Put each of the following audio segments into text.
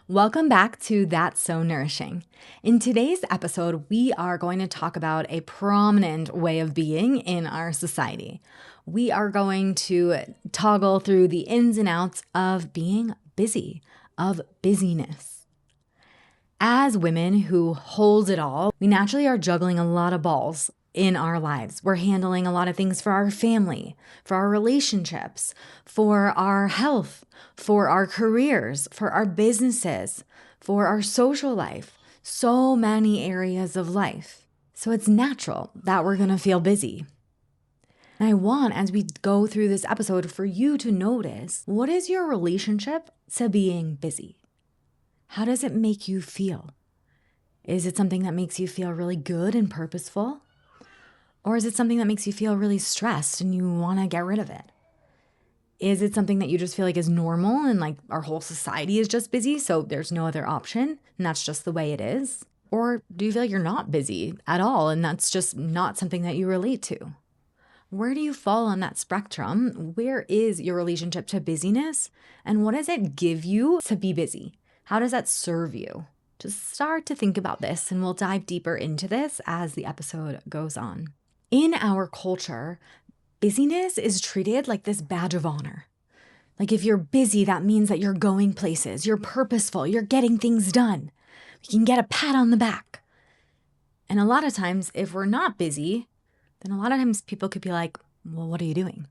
Welcome back to That's So Nourishing. In today's episode, we are going to talk about a prominent way of being in our society. We are going to toggle through the ins and outs of being busy, of busyness. As women who hold it all, we naturally are juggling a lot of balls in our lives. We're handling a lot of things for our family, for our relationships, for our health, for our careers, for our businesses, for our social life, so many areas of life. So it's natural that we're going to feel busy. And I want, as we go through this episode, for you to notice, what is your relationship to being busy? How does it make you feel? Is it something that makes you feel really good and purposeful? Or is it something that makes you feel really stressed and you want to get rid of it? Is it something that you just feel like is normal and like our whole society is just busy, so there's no other option and that's just the way it is? Or do you feel like you're not busy at all and that's just not something that you relate to? Where do you fall on that spectrum? Where is your relationship to busyness? And what does it give you to be busy? How does that serve you? Just start to think about this and we'll dive deeper into this as the episode goes on. In our culture, busyness is treated like this badge of honor. Like if you're busy, that means that you're going places, you're purposeful, you're getting things done. You can get a pat on the back. And a lot of times, if we're not busy, then a lot of times people could be like, well, what are you doing?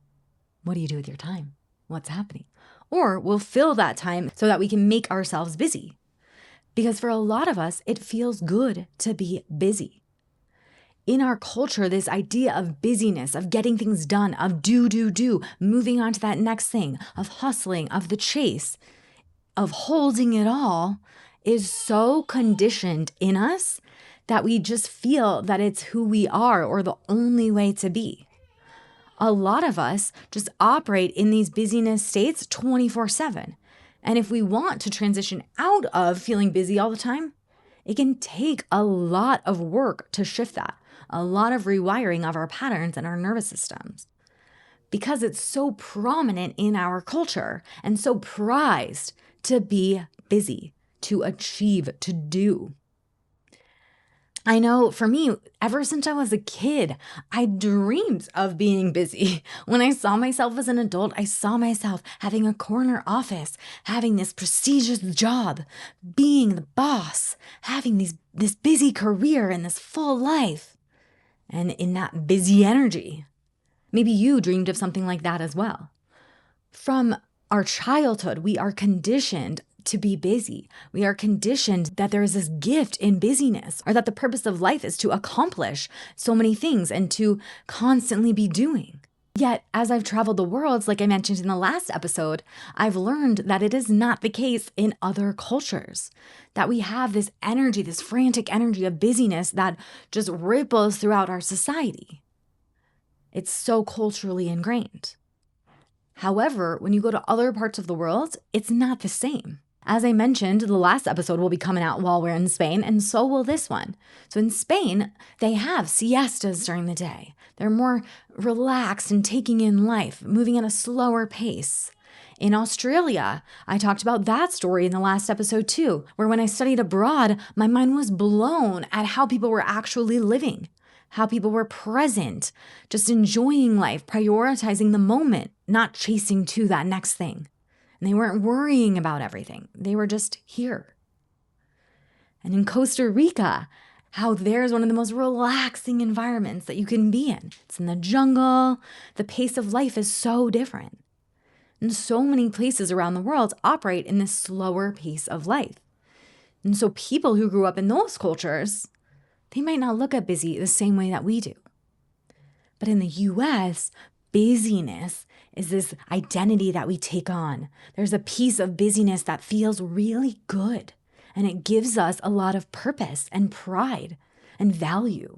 What do you do with your time? What's happening? Or we'll fill that time so that we can make ourselves busy. Because for a lot of us, it feels good to be busy. In our culture, this idea of busyness, of getting things done, of do, moving on to that next thing, of hustling, of the chase, of holding it all is so conditioned in us that we just feel that it's who we are or the only way to be. A lot of us just operate in these busyness states 24/7. And if we want to transition out of feeling busy all the time, it can take a lot of work to shift that, a lot of rewiring of our patterns and our nervous systems. Because it's so prominent in our culture and so prized to be busy, to achieve, to do. I know for me, ever since I was a kid, I dreamed of being busy. When I saw myself as an adult, I saw myself having a corner office, having this prestigious job, being the boss, having this busy career and this full life, and in that busy energy. Maybe you dreamed of something like that as well. From our childhood, we are conditioned to be busy. We are conditioned that there is this gift in busyness, or that the purpose of life is to accomplish so many things and to constantly be doing. Yet, as I've traveled the world, like I mentioned in the last episode, I've learned that it is not the case in other cultures, that we have this energy, this frantic energy of busyness that just ripples throughout our society. It's so culturally ingrained. However, when you go to other parts of the world, it's not the same. As I mentioned, the last episode will be coming out while we're in Spain, and so will this one. So in Spain, they have siestas during the day. They're more relaxed and taking in life, moving at a slower pace. In Australia, I talked about that story in the last episode too, where when I studied abroad, my mind was blown at how people were actually living, how people were present, just enjoying life, prioritizing the moment, not chasing to that next thing. And they weren't worrying about everything. They were just here. And in Costa Rica, how there's one of the most relaxing environments that you can be in. It's in the jungle. The pace of life is so different. And so many places around the world operate in this slower pace of life. And so people who grew up in those cultures, they might not look at busy the same way that we do. But in the US, busyness is this identity that we take on. There's a piece of busyness that feels really good, and it gives us a lot of purpose and pride and value.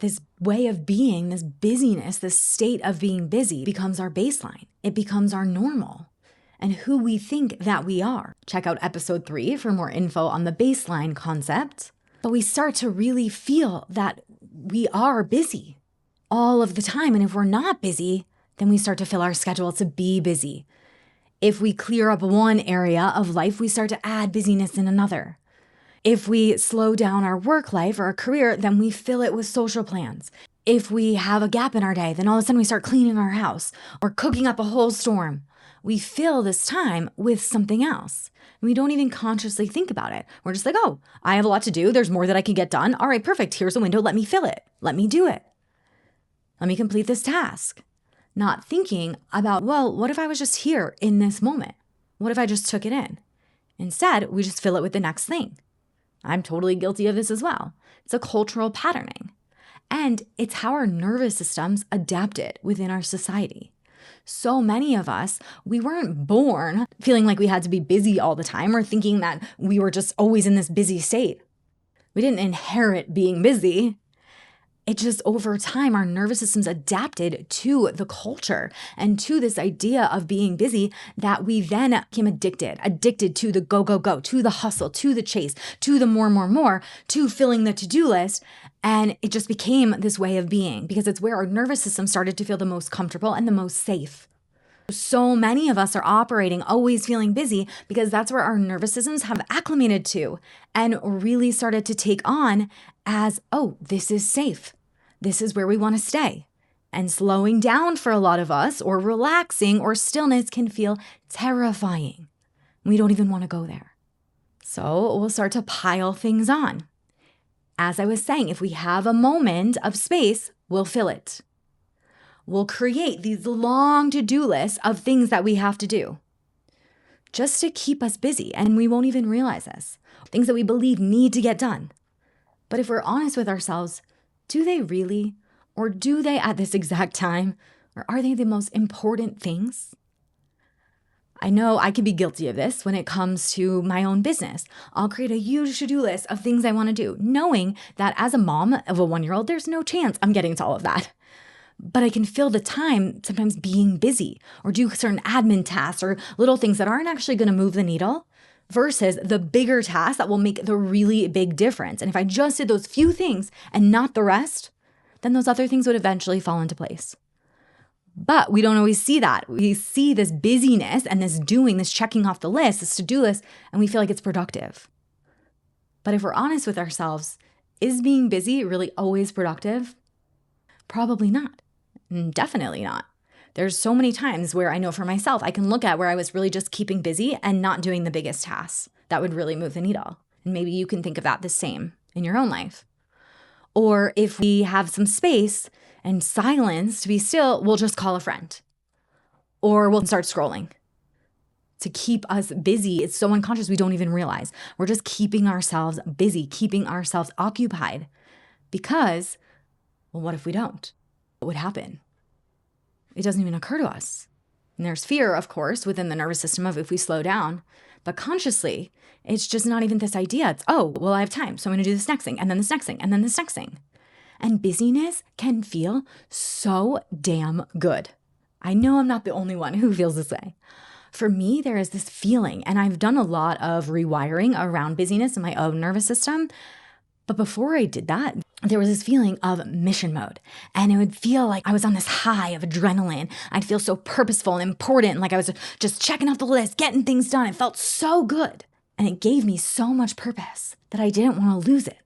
This way of being, this busyness, this state of being busy becomes our baseline. It becomes our normal and who we think that we are. Check out episode 3 for more info on the baseline concept. But we start to really feel that we are busy all of the time. And if we're not busy, then we start to fill our schedule to be busy. If we clear up one area of life, we start to add busyness in another. If we slow down our work life or our career, then we fill it with social plans. If we have a gap in our day, then all of a sudden we start cleaning our house or cooking up a whole storm. We fill this time with something else. We don't even consciously think about it. We're just like, oh, I have a lot to do. There's more that I can get done. All right, perfect. Here's a window. Let me fill it. Let me do it. Let me complete this task. Not thinking about, well, what if I was just here in this moment? What if I just took it in? Instead, we just fill it with the next thing. I'm totally guilty of this as well. It's a cultural patterning. And it's how our nervous systems adapted within our society. So many of us, we weren't born feeling like we had to be busy all the time or thinking that we were just always in this busy state. We didn't inherit being busy. It just over time, our nervous systems adapted to the culture and to this idea of being busy that we then became addicted to the go, go, go, to the hustle, to the chase, to the more, to filling the to-do list. And it just became this way of being because it's where our nervous system started to feel the most comfortable and the most safe. So many of us are operating, always feeling busy because that's where our nervous systems have acclimated to and really started to take on as, oh, this is safe. This is where we want to stay. And slowing down for a lot of us or relaxing or stillness can feel terrifying. We don't even want to go there. So we'll start to pile things on. As I was saying, if we have a moment of space, we'll fill it. We'll create these long to-do lists of things that we have to do just to keep us busy, and we won't even realize this. Things that we believe need to get done. But if we're honest with ourselves, do they really? Or do they at this exact time? Or are they the most important things? I know I can be guilty of this when it comes to my own business. I'll create a huge to-do list of things I want to do, knowing that as a mom of a 1-year-old, there's no chance I'm getting to all of that. But I can fill the time sometimes being busy or do certain admin tasks or little things that aren't actually going to move the needle versus the bigger tasks that will make the really big difference. And if I just did those few things and not the rest, then those other things would eventually fall into place. But we don't always see that. We see this busyness and this doing, this checking off the list, this to-do list, and we feel like it's productive. But if we're honest with ourselves, is being busy really always productive? Probably not. Definitely not. There's so many times where I know for myself, I can look at where I was really just keeping busy and not doing the biggest tasks that would really move the needle. And maybe you can think of that the same in your own life. Or if we have some space and silence to be still, we'll just call a friend. Or we'll start scrolling. To keep us busy, it's so unconscious we don't even realize. We're just keeping ourselves busy, keeping ourselves occupied. Because, well, what if we don't? What would happen? It doesn't even occur to us. And there's fear, of course, within the nervous system of if we slow down. But consciously, it's just not even this idea. It's, oh, well, I have time, so I'm going to do this next thing, and then this next thing, and then this next thing. And busyness can feel so damn good. I know I'm not the only one who feels this way. For me, there is this feeling, and I've done a lot of rewiring around busyness in my own nervous system. But before I did that, there was this feeling of mission mode. And it would feel like I was on this high of adrenaline. I'd feel so purposeful and important, like I was just checking off the list, getting things done. It felt so good. And it gave me so much purpose that I didn't want to lose it.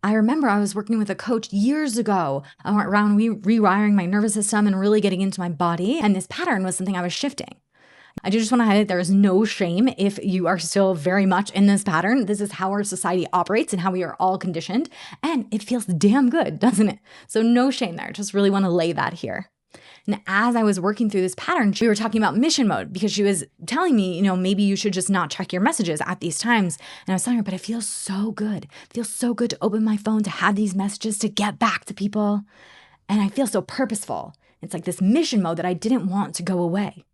I remember I was working with a coach years ago around rewiring my nervous system and really getting into my body. And this pattern was something I was shifting. I do just want to highlight there is no shame if you are still very much in this pattern. This is how our society operates and how we are all conditioned. And it feels damn good, doesn't it? So no shame there. Just really want to lay that here. And as I was working through this pattern, we were talking about mission mode because she was telling me, maybe you should just not check your messages at these times. And I was telling her, but it feels so good. It feels so good to open my phone, to have these messages, to get back to people. And I feel so purposeful. It's like this mission mode that I didn't want to go away.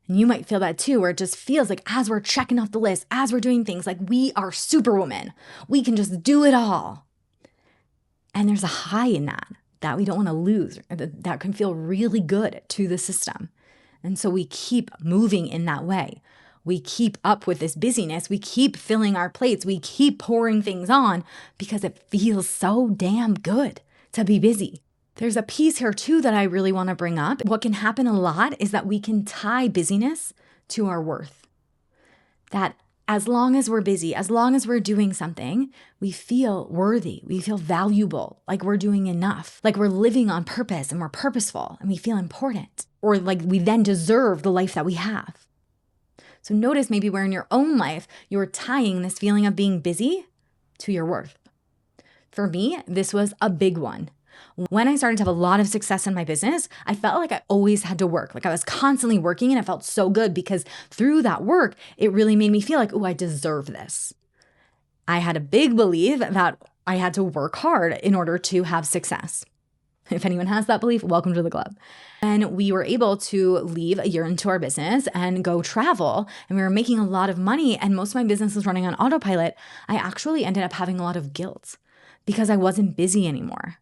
And you might feel that too, where it just feels like as we're checking off the list, as we're doing things, like we are superwoman. We can just do it all. And there's a high in that we don't want to lose, that can feel really good to the system. And so we keep moving in that way. We keep up with this busyness. We keep filling our plates. We keep pouring things on because it feels so damn good to be busy. There's a piece here too that I really want to bring up. What can happen a lot is that we can tie busyness to our worth. That as long as we're busy, as long as we're doing something, we feel worthy, we feel valuable, like we're doing enough, like we're living on purpose and we're purposeful and we feel important, or like we then deserve the life that we have. So notice maybe where in your own life you're tying this feeling of being busy to your worth. For me, this was a big one. When I started to have a lot of success in my business, I felt like I always had to work. Like I was constantly working and it felt so good because through that work, it really made me feel like, oh, I deserve this. I had a big belief that I had to work hard in order to have success. If anyone has that belief, welcome to the club. And we were able to leave a year into our business and go travel. And we were making a lot of money and most of my business was running on autopilot. I actually ended up having a lot of guilt because I wasn't busy anymore.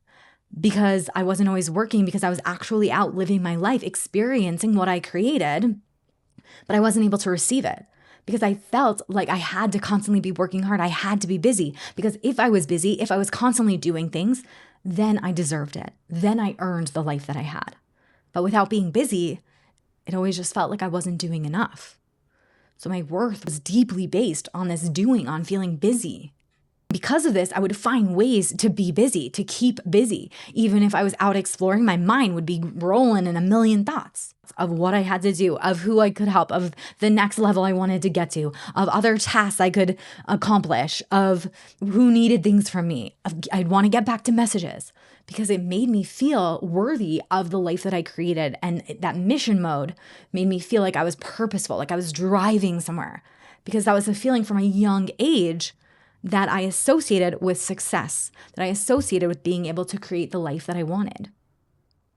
Because I wasn't always working, because I was actually out living my life, experiencing what I created, but I wasn't able to receive it because I felt like I had to constantly be working hard. I had to be busy because if I was busy, if I was constantly doing things, then I deserved it. Then I earned the life that I had. But without being busy, it always just felt like I wasn't doing enough. So my worth was deeply based on this doing, on feeling busy. Because of this, I would find ways to be busy, to keep busy. Even if I was out exploring, my mind would be rolling in a million thoughts of what I had to do, of who I could help, of the next level I wanted to get to, of other tasks I could accomplish, of who needed things from me. I'd want to get back to messages because it made me feel worthy of the life that I created. And that mission mode made me feel like I was purposeful, like I was driving somewhere, because that was a feeling from a young age that I associated with success, that I associated with being able to create the life that I wanted.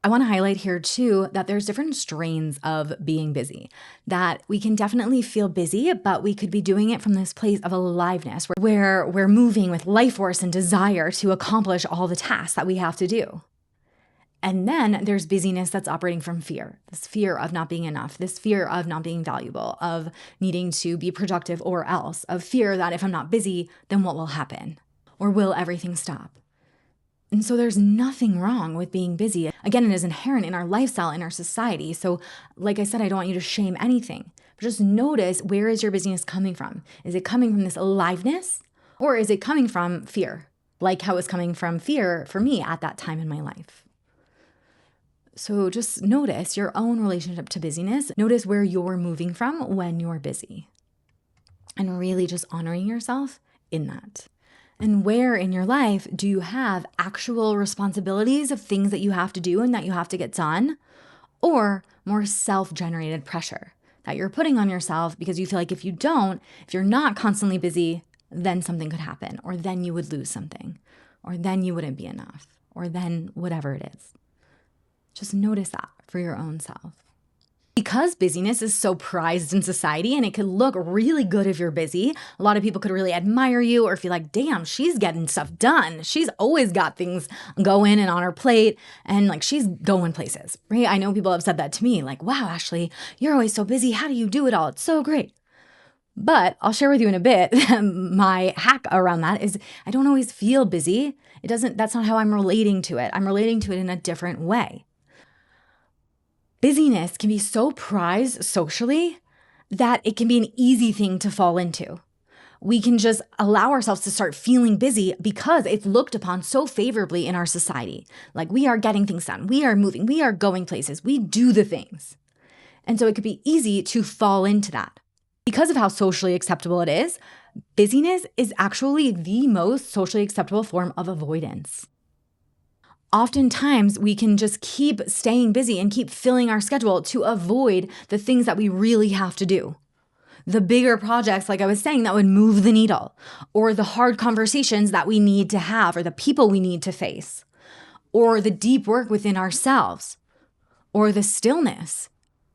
I want to highlight here too that there's different strains of being busy, that we can definitely feel busy, but we could be doing it from this place of aliveness where we're moving with life force and desire to accomplish all the tasks that we have to do. And then there's busyness that's operating from fear, this fear of not being enough, this fear of not being valuable, of needing to be productive or else, of fear that if I'm not busy, then what will happen? Or will everything stop? And so there's nothing wrong with being busy. Again, it is inherent in our lifestyle, in our society. So like I said, I don't want you to shame anything, but just notice, where is your busyness coming from? Is it coming from this aliveness, or is it coming from fear? Like how it's coming from fear for me at that time in my life. So just notice your own relationship to busyness. Notice where you're moving from when you're busy. And really just honoring yourself in that. And where in your life do you have actual responsibilities of things that you have to do and that you have to get done? Or more self-generated pressure that you're putting on yourself because you feel like if you're not constantly busy, then something could happen, or then you would lose something, or then you wouldn't be enough, or then whatever it is. Just notice that for your own self. Because busyness is so prized in society and it could look really good if you're busy, a lot of people could really admire you or feel like, damn, she's getting stuff done. She's always got things going and on her plate and like she's going places, right? I know people have said that to me, like, wow, Ashley, you're always so busy. How do you do it all? It's so great. But I'll share with you in a bit, my hack around that is I don't always feel busy. That's not how I'm relating to it. I'm relating to it in a different way. Busyness can be so prized socially that it can be an easy thing to fall into. We can just allow ourselves to start feeling busy because it's looked upon so favorably in our society. Like we are getting things done, we are moving, we are going places, we do the things. And so it could be easy to fall into that. Because of how socially acceptable it is, busyness is actually the most socially acceptable form of avoidance. Oftentimes, we can just keep staying busy and keep filling our schedule to avoid the things that we really have to do. The bigger projects, like I was saying, that would move the needle, or the hard conversations that we need to have, or the people we need to face, or the deep work within ourselves, or the stillness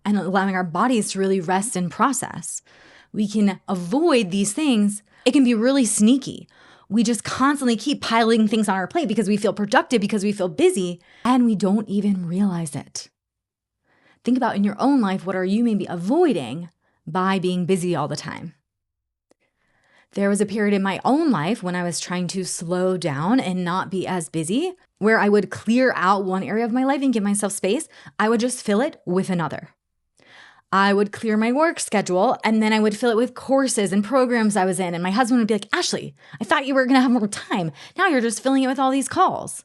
and allowing our bodies to really rest and process. We can avoid these things. It can be really sneaky. We just constantly keep piling things on our plate because we feel productive, because we feel busy, and we don't even realize it. Think about in your own life, what are you maybe avoiding by being busy all the time? There was a period in my own life when I was trying to slow down and not be as busy, where I would clear out one area of my life and give myself space. I would just fill it with another. I would clear my work schedule and then I would fill it with courses and programs I was in. And my husband would be like, Ashley, I thought you were going to have more time. Now you're just filling it with all these calls.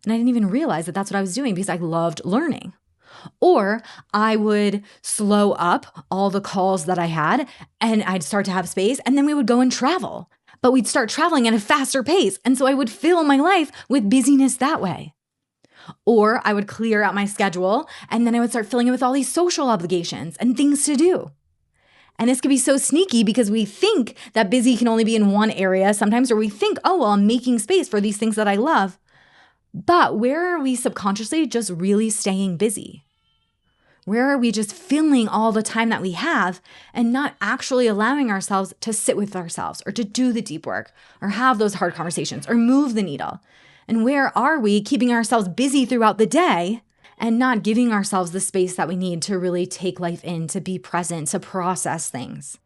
And I didn't even realize that that's what I was doing because I loved learning. Or I would slow up all the calls that I had and I'd start to have space and then we would go and travel. But we'd start traveling at a faster pace. And so I would fill my life with busyness that way. Or I would clear out my schedule and then I would start filling it with all these social obligations and things to do. And this could be so sneaky because we think that busy can only be in one area sometimes, or we think, oh, well, I'm making space for these things that I love. But where are we subconsciously just really staying busy? Where are we just filling all the time that we have and not actually allowing ourselves to sit with ourselves or to do the deep work or have those hard conversations or move the needle? And where are we keeping ourselves busy throughout the day and not giving ourselves the space that we need to really take life in, to be present, to process things?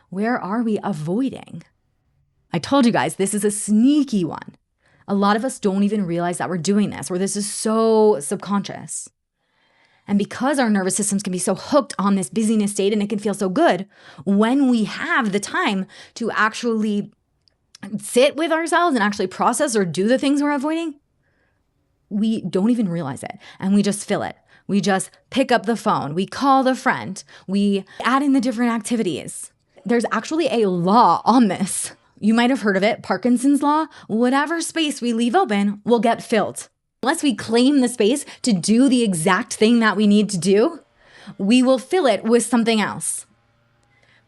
Where are we avoiding? I told you guys, this is a sneaky one. A lot of us don't even realize that we're doing this, or this is so subconscious. And because our nervous systems can be so hooked on this busyness state and it can feel so good, when we have the time to actually sit with ourselves and actually process or do the things we're avoiding, we don't even realize it. And we just fill it. We just pick up the phone. We call the friend. We add in the different activities. There's actually a law on this. You might have heard of it, Parkinson's law. Whatever space we leave open will get filled. Unless we claim the space to do the exact thing that we need to do, we will fill it with something else.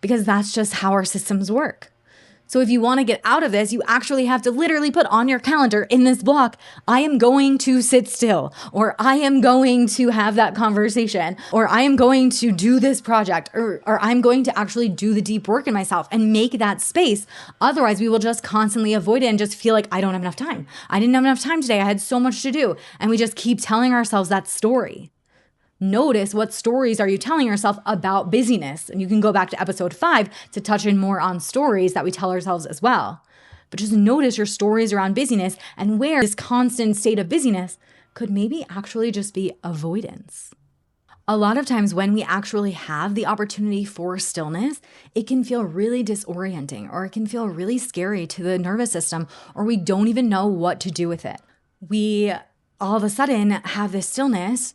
Because that's just how our systems work. So if you want to get out of this, you actually have to literally put on your calendar in this block, I am going to sit still, or I am going to have that conversation, or I am going to do this project, or I'm going to actually do the deep work in myself and make that space. Otherwise, we will just constantly avoid it and just feel like I don't have enough time. I didn't have enough time today. I had so much to do. And we just keep telling ourselves that story. Notice what stories are you telling yourself about busyness. And you can go back to episode 5 to touch in more on stories that we tell ourselves as well. But just notice your stories around busyness and where this constant state of busyness could maybe actually just be avoidance. A lot of times when we actually have the opportunity for stillness, it can feel really disorienting, or it can feel really scary to the nervous system, or we don't even know what to do with it. We all of a sudden have this stillness,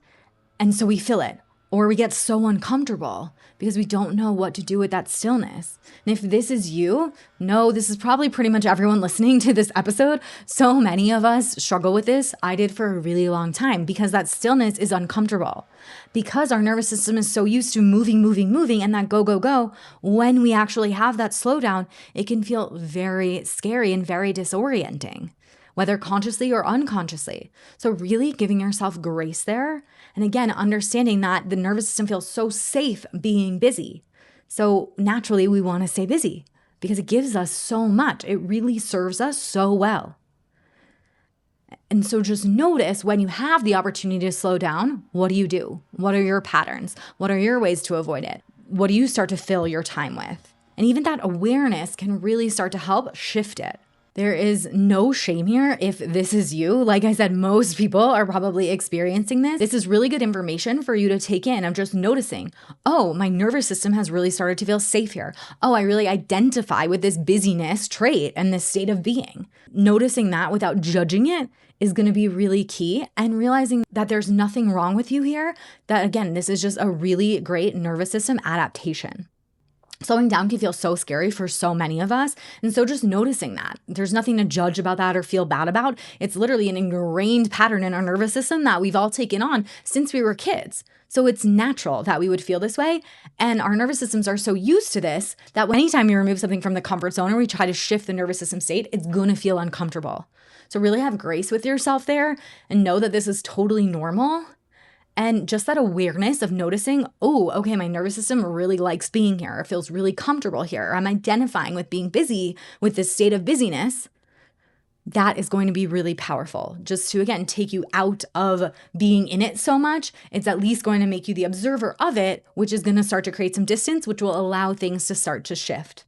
and so we fill it, or we get so uncomfortable because we don't know what to do with that stillness. And if this is you, no, this is probably pretty much everyone listening to this episode. So many of us struggle with this. I did for a really long time because that stillness is uncomfortable. Because our nervous system is so used to moving, and that go, go, go, when we actually have that slowdown, it can feel very scary and very disorienting, whether consciously or unconsciously. So really giving yourself grace there. And again, understanding that the nervous system feels so safe being busy. So naturally, we want to stay busy because it gives us so much. It really serves us so well. And so just notice when you have the opportunity to slow down, what do you do? What are your patterns? What are your ways to avoid it? What do you start to fill your time with? And even that awareness can really start to help shift it. There is no shame here if this is you. Like I said, most people are probably experiencing this. This is really good information for you to take in of just noticing, oh, my nervous system has really started to feel safe here. Oh, I really identify with this busyness trait and this state of being. Noticing that without judging it is going to be really key, and realizing that there's nothing wrong with you here. That again, this is just a really great nervous system adaptation. Slowing down can feel so scary for so many of us. And so just noticing that there's nothing to judge about that or feel bad about. It's literally an ingrained pattern in our nervous system that we've all taken on since we were kids. So it's natural that we would feel this way. And our nervous systems are so used to this that anytime you remove something from the comfort zone or we try to shift the nervous system state, it's going to feel uncomfortable. So really have grace with yourself there and know that this is totally normal. And just that awareness of noticing, oh, okay, my nervous system really likes being here. It feels really comfortable here. I'm identifying with being busy with this state of busyness. That is going to be really powerful. Just to, again, take you out of being in it so much. It's at least going to make you the observer of it, which is going to start to create some distance, which will allow things to start to shift.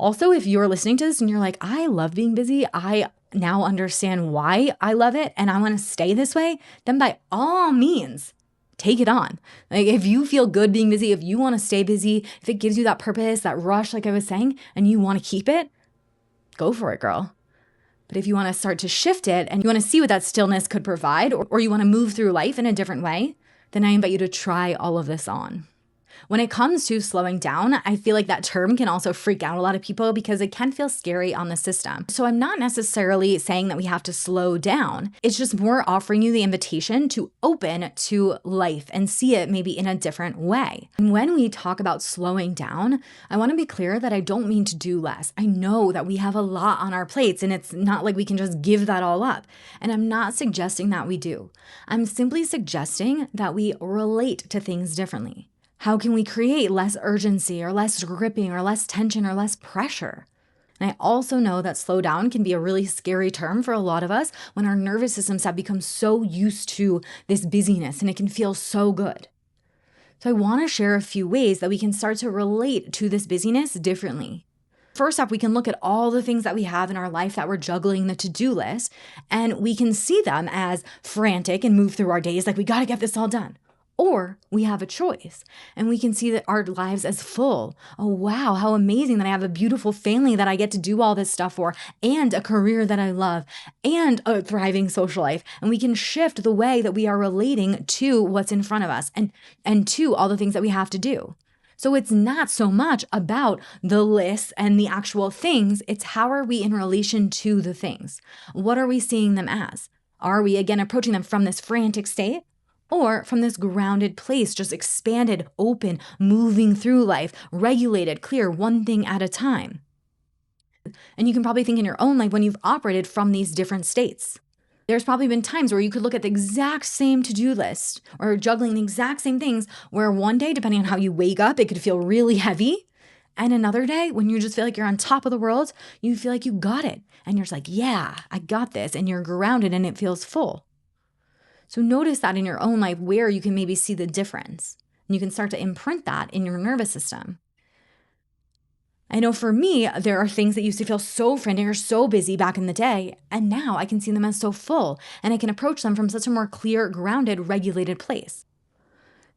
Also, if you're listening to this and you're like, I love being busy, I now understand why I love it and I want to stay this way, then by all means, take it on. Like if you feel good being busy, if you want to stay busy, if it gives you that purpose, that rush, like I was saying, and you want to keep it, go for it, girl. But if you want to start to shift it and you want to see what that stillness could provide, or you want to move through life in a different way, then I invite you to try all of this on. When it comes to slowing down, I feel like that term can also freak out a lot of people because it can feel scary on the system. So I'm not necessarily saying that we have to slow down. It's just more offering you the invitation to open to life and see it maybe in a different way. And when we talk about slowing down, I want to be clear that I don't mean to do less. I know that we have a lot on our plates and it's not like we can just give that all up. And I'm not suggesting that we do. I'm simply suggesting that we relate to things differently. How can we create less urgency or less gripping or less tension or less pressure? And I also know that slow down can be a really scary term for a lot of us when our nervous systems have become so used to this busyness and it can feel so good. So I want to share a few ways that we can start to relate to this busyness differently. First off, we can look at all the things that we have in our life that we're juggling the to-do list, and we can see them as frantic and move through our days like we got to get this all done. Or we have a choice and we can see that our lives as full. Oh, wow, how amazing that I have a beautiful family that I get to do all this stuff for, and a career that I love, and a thriving social life. And we can shift the way that we are relating to what's in front of us and to all the things that we have to do. So it's not so much about the lists and the actual things. It's how are we in relation to the things? What are we seeing them as? Are we, again, approaching them from this frantic state? Or from this grounded place, just expanded, open, moving through life, regulated, clear, one thing at a time. And you can probably think in your own life when you've operated from these different states. There's probably been times where you could look at the exact same to-do list or juggling the exact same things where one day, depending on how you wake up, it could feel really heavy. And another day, when you just feel like you're on top of the world, you feel like you got it. And you're just like, yeah, I got this. And you're grounded and it feels full. So notice that in your own life where you can maybe see the difference. And you can start to imprint that in your nervous system. I know for me, there are things that used to feel so frantic or so busy back in the day, and now I can see them as so full, and I can approach them from such a more clear, grounded, regulated place.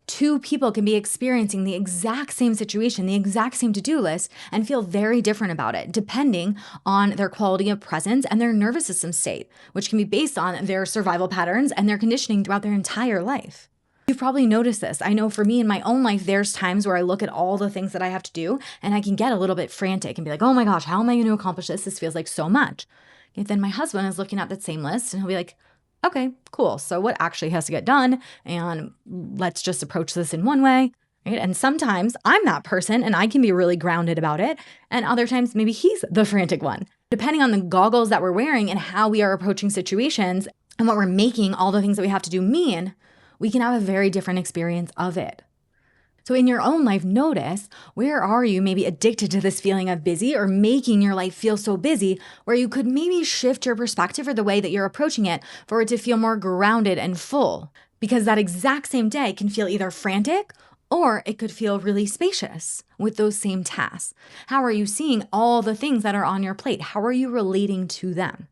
Two people can be experiencing the exact same situation, the exact same to-do list, and feel very different about it, depending on their quality of presence and their nervous system state, which can be based on their survival patterns and their conditioning throughout their entire life. You've probably noticed this. I know for me in my own life, there's times where I look at all the things that I have to do and I can get a little bit frantic and be like, oh my gosh, how am I going to accomplish this? This feels like so much. Yet then my husband is looking at that same list and he'll be like, okay, cool. So what actually has to get done? And let's just approach this in one way, right? And sometimes I'm that person and I can be really grounded about it. And other times maybe he's the frantic one. Depending on the goggles that we're wearing and how we are approaching situations and what we're making all the things that we have to do mean, we can have a very different experience of it. So in your own life, notice where are you maybe addicted to this feeling of busy or making your life feel so busy where you could maybe shift your perspective or the way that you're approaching it for it to feel more grounded and full. Because that exact same day can feel either frantic or it could feel really spacious with those same tasks. How are you seeing all the things that are on your plate? How are you relating to them?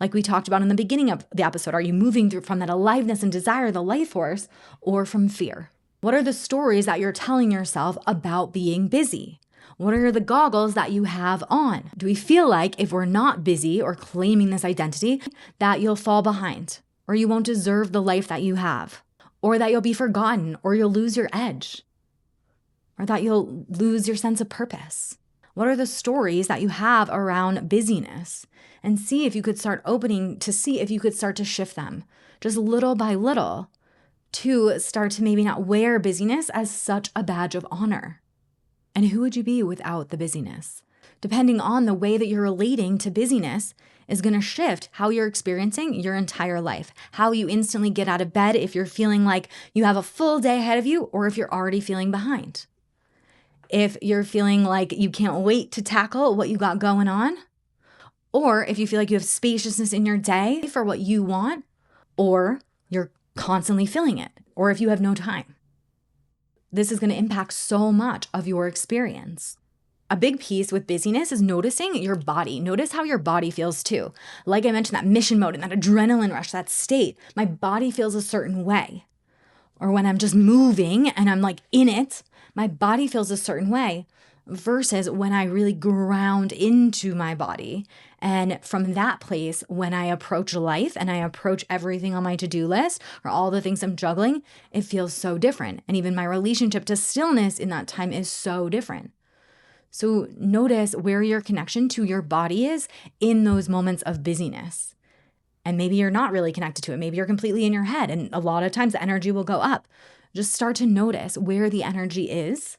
Like we talked about in the beginning of the episode, are you moving through from that aliveness and desire, the life force, or from fear? What are the stories that you're telling yourself about being busy? What are the goggles that you have on? Do we feel like if we're not busy or claiming this identity, that you'll fall behind, or you won't deserve the life that you have, or that you'll be forgotten, or you'll lose your edge, or that you'll lose your sense of purpose? What are the stories that you have around busyness? And see if you could start opening to see if you could start to shift them just little by little to start to maybe not wear busyness as such a badge of honor. And who would you be without the busyness? Depending on the way that you're relating to busyness is going to shift how you're experiencing your entire life, how you instantly get out of bed if you're feeling like you have a full day ahead of you or if you're already feeling behind. If you're feeling like you can't wait to tackle what you got going on, or if you feel like you have spaciousness in your day for what you want, or you're constantly filling it, or if you have no time. This is going to impact so much of your experience. A big piece with busyness is noticing your body. Notice how your body feels too. Like I mentioned, that mission mode and that adrenaline rush, that state, my body feels a certain way. Or when I'm just moving and I'm like in it, my body feels a certain way versus when I really ground into my body. And from that place, when I approach life and I approach everything on my to-do list or all the things I'm juggling, it feels so different. And even my relationship to stillness in that time is so different. So notice where your connection to your body is in those moments of busyness. And maybe you're not really connected to it. Maybe you're completely in your head. And a lot of times the energy will go up. Just start to notice where the energy is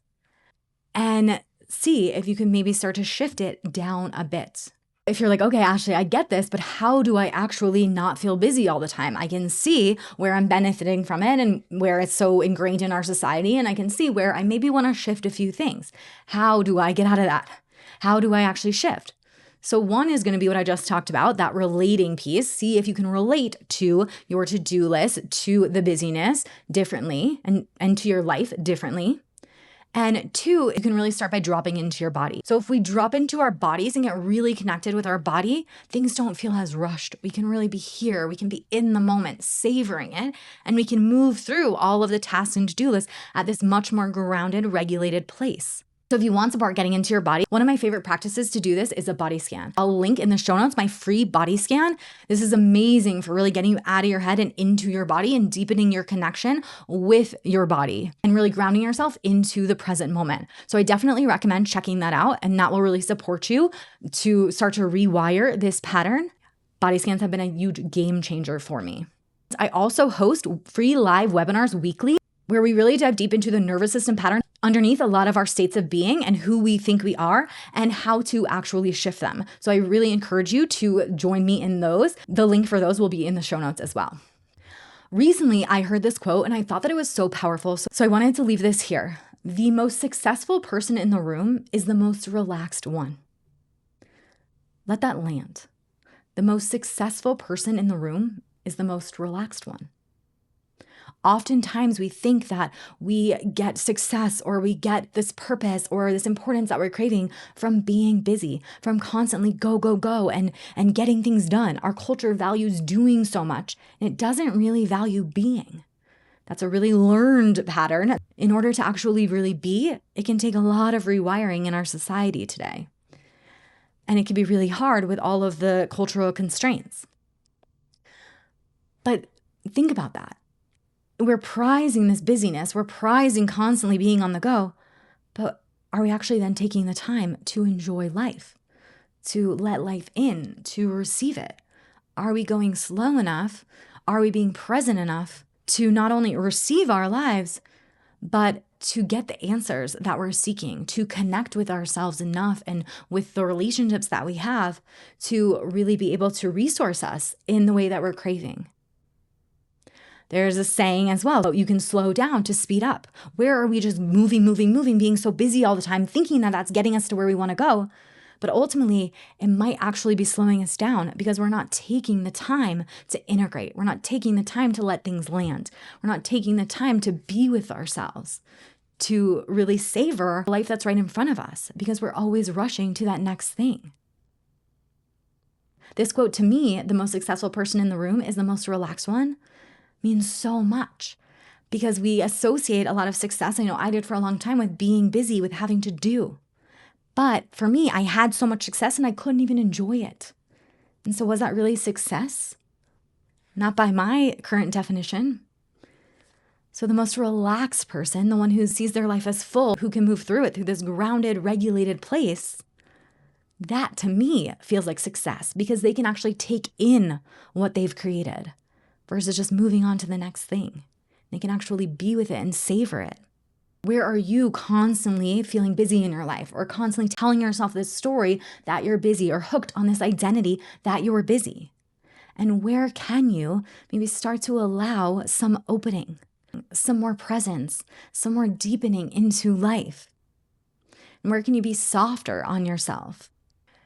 and see if you can maybe start to shift it down a bit. If you're like, okay, Ashley, I get this, but how do I actually not feel busy all the time? I can see where I'm benefiting from it and where it's so ingrained in our society. And I can see where I maybe want to shift a few things. How do I get out of that? How do I actually shift? So one is going to be what I just talked about, that relating piece. See if you can relate to your to-do list, to the busyness differently and to your life differently. And two, you can really start by dropping into your body. So if we drop into our bodies and get really connected with our body, things don't feel as rushed. We can really be here. We can be in the moment, savoring it, and we can move through all of the tasks and to-do lists at this much more grounded, regulated place. So if you want support getting into your body, one of my favorite practices to do this is a body scan. I'll link in the show notes my free body scan. This is amazing for really getting you out of your head and into your body and deepening your connection with your body and really grounding yourself into the present moment. So I definitely recommend checking that out, and that will really support you to start to rewire this pattern. Body scans have been a huge game changer for me. I also host free live webinars weekly where we really dive deep into the nervous system pattern underneath a lot of our states of being and who we think we are and how to actually shift them. So I really encourage you to join me in those. The link for those will be in the show notes as well. Recently, I heard this quote and I thought that it was so powerful. So I wanted to leave this here. The most successful person in the room is the most relaxed one. Let that land. The most successful person in the room is the most relaxed one. Oftentimes we think that we get success or we get this purpose or this importance that we're craving from being busy, from constantly go, go, go and getting things done. Our culture values doing so much, and it doesn't really value being. That's a really learned pattern. In order to actually really be, it can take a lot of rewiring in our society today. And it can be really hard with all of the cultural constraints. But think about that. We're prizing this busyness. We're prizing constantly being on the go. But are we actually then taking the time to enjoy life, to let life in, to receive it? Are we going slow enough? Are we being present enough to not only receive our lives, but to get the answers that we're seeking, to connect with ourselves enough and with the relationships that we have to really be able to resource us in the way that we're craving? There's a saying as well, you can slow down to speed up. Where are we just moving, being so busy all the time, thinking that that's getting us to where we want to go? But ultimately, it might actually be slowing us down because we're not taking the time to integrate. We're not taking the time to let things land. We're not taking the time to be with ourselves, to really savor the life that's right in front of us because we're always rushing to that next thing. This quote, to me, the most successful person in the room is the most relaxed one, means so much because we associate a lot of success. I know I did for a long time with being busy, with having to do. But for me, I had so much success and I couldn't even enjoy it. And so was that really success? Not by my current definition. So the most relaxed person, the one who sees their life as full, who can move through it through this grounded, regulated place, that to me feels like success because they can actually take in what they've created versus just moving on to the next thing. They can actually be with it and savor it. Where are you constantly feeling busy in your life or constantly telling yourself this story that you're busy or hooked on this identity that you're busy? And where can you maybe start to allow some opening, some more presence, some more deepening into life? And where can you be softer on yourself?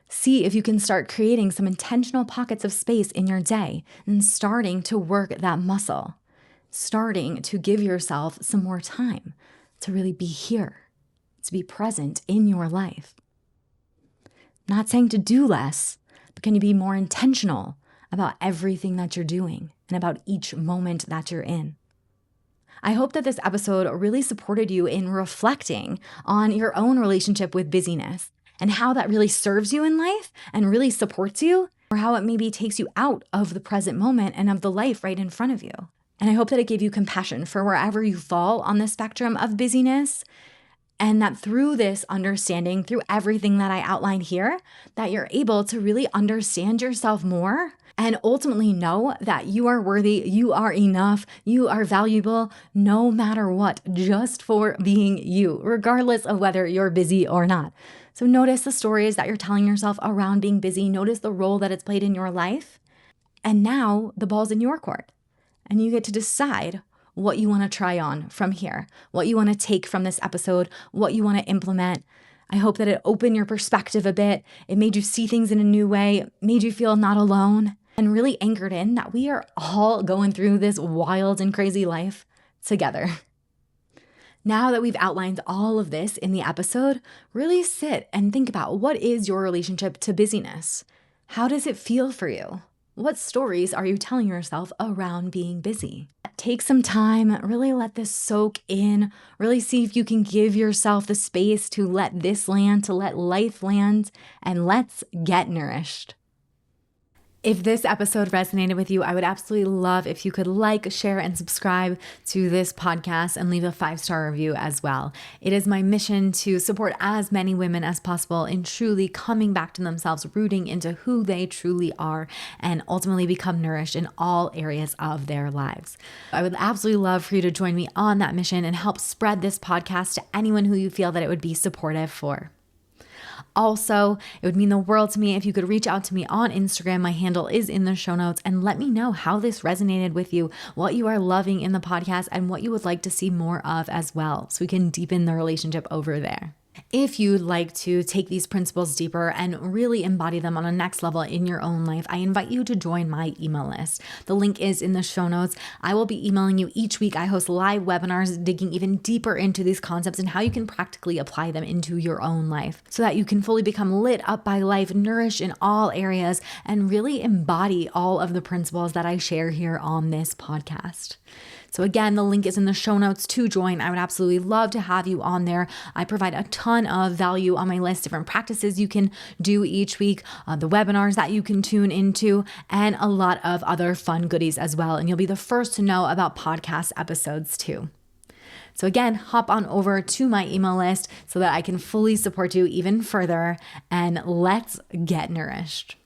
See if you can start creating some intentional pockets of space in your day and starting to work that muscle, starting to give yourself some more time to really be here, to be present in your life. Not saying to do less, but can you be more intentional about everything that you're doing and about each moment that you're in? I hope that this episode really supported you in reflecting on your own relationship with busyness and how that really serves you in life and really supports you, or how it maybe takes you out of the present moment and of the life right in front of you. And I hope that it gave you compassion for wherever you fall on the spectrum of busyness, and that through this understanding, through everything that I outlined here, that you're able to really understand yourself more and ultimately know that you are worthy, you are enough, you are valuable, no matter what, just for being you, regardless of whether you're busy or not. So notice the stories that you're telling yourself around being busy. Notice the role that it's played in your life. And now the ball's in your court. And you get to decide what you want to try on from here, what you want to take from this episode, what you want to implement. I hope that it opened your perspective a bit. It made you see things in a new way, made you feel not alone, and really anchored in that we are all going through this wild and crazy life together. Now that we've outlined all of this in the episode, really sit and think about, what is your relationship to busyness? How does it feel for you? What stories are you telling yourself around being busy? Take some time, really let this soak in, really see if you can give yourself the space to let this land, to let life land, and let's get nourished. If this episode resonated with you, I would absolutely love if you could like, share, and subscribe to this podcast and leave a 5-star review as well. It is my mission to support as many women as possible in truly coming back to themselves, rooting into who they truly are, and ultimately become nourished in all areas of their lives. I would absolutely love for you to join me on that mission and help spread this podcast to anyone who you feel that it would be supportive for. Also, it would mean the world to me if you could reach out to me on Instagram. My handle is in the show notes, and let me know how this resonated with you, what you are loving in the podcast, and what you would like to see more of as well, so we can deepen the relationship over there. If you'd like to take these principles deeper and really embody them on a next level in your own life, I invite you to join my email list. The link is in the show notes. I will be emailing you each week. I host live webinars digging even deeper into these concepts and how you can practically apply them into your own life so that you can fully become lit up by life, nourished in all areas, and really embody all of the principles that I share here on this podcast. So again, the link is in the show notes to join. I would absolutely love to have you on there. I provide a ton of value on my list, different practices you can do each week, the webinars that you can tune into, and a lot of other fun goodies as well. And you'll be the first to know about podcast episodes too. So again, hop on over to my email list so that I can fully support you even further, and let's get nourished.